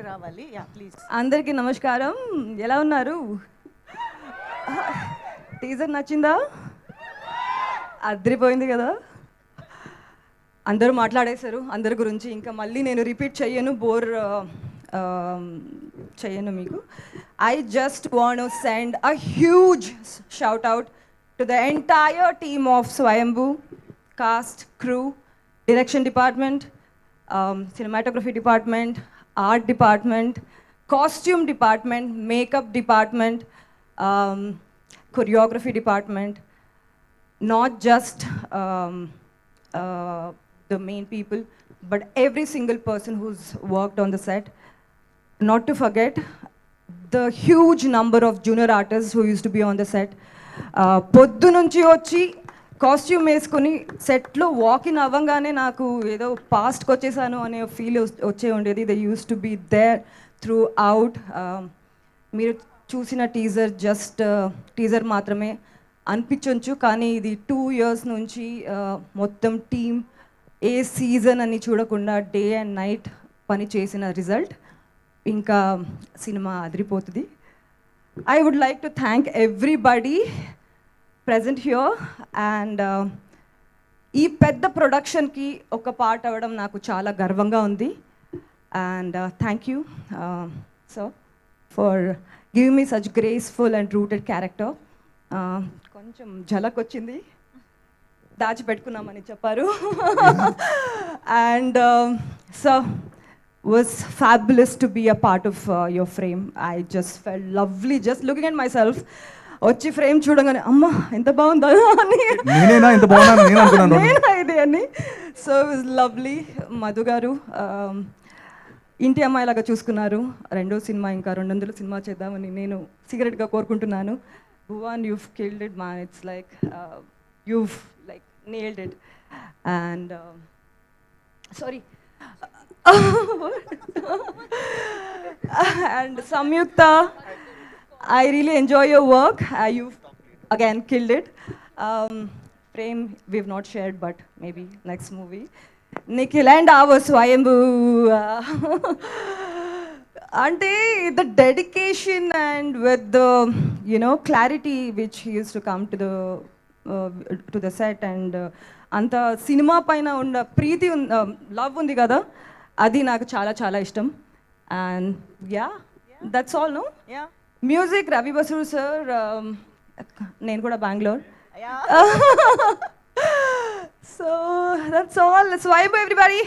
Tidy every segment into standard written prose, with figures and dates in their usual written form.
రావాలి. Yeah please. అందరికీ నమస్కారం. ఎలా ఉన్నారు? టీజర్ నచ్చిందా? అదిరిపోయింది కదా. అందరూ మాట్లాడేశారు అందరి గురించి. ఇంకా మళ్ళీ నేను రిపీట్ చెయ్యను, బోర్ చెయ్యను మీకు. I just want to send a huge shout out to the entire team of Swayambhu, cast, crew, direction department, cinematography department, art department, costume department, makeup department, choreography department, not just the main people, but every single person who's worked on the set. Not to forget the huge number of junior artists who used to be on the set. పొద్దు నుంచి వచ్చి costume వేసుకొని సెట్లో walk-in అవ్వగానే నాకు ఏదో పాస్ట్కి వచ్చేసాను అనే ఫీల్ వచ్చే ఉండేది. They use to be there throughout. మీరు చూసిన టీజర్ మాత్రమే అనిపించవచ్చు, కానీ ఇది 2 years నుంచి మొత్తం టీమ్ ఏ సీజన్ అని చూడకుండా డే అండ్ నైట్ పని చేసిన రిజల్ట్. ఇంకా సినిమా అదిరిపోతుంది. I would like to thank everybody present here and ఈ పెద్ద ప్రొడక్షన్కి ఒక పార్ట్ అవ్వడం నాకు చాలా గర్వంగా ఉంది. And thank you so for giving me such graceful and rooted character. కొంచెం ఝలక్ వచ్చింది, దాచిపెట్టుకున్నామని చెప్పారు. And so was fabulous to be a part of your frame. I just felt lovely just looking at myself. వచ్చి frame చూడగానే అమ్మ ఎంత బాగుందా అని, నేనేనా ఇంత బాగున్నాను నేను అనుకున్నాను. నేనా ఇది అని. So it was lovely. Madhu గారు ఇంటి అమ్మాయిలాగా చూసుకున్నారు. రెండో సినిమా ఇంకా 200 సినిమా చేద్దామని నేను సీక్రెట్గా కోరుకుంటున్నాను. Bhuvan, you've killed it man. It's like you've like nailed it. And sorry. And Samyukta, I really enjoy your work. You've again killed it. Frame we've not shared, but maybe next movie. Nikhil and our Swayambhu. Ante the dedication and with the clarity which he used to come to the set and అంత cinema పైన ఉన్న ప్రీతి love ఉంది కదా, అది నాకు చాలా చాలా ఇష్టం. And yeah that's all. No music Ravi Basrur sir, నేను కూడా బెంగళూరు. So that's all. స్వైబ్ ఎవ్రీబడి.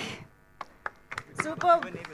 సూపర్.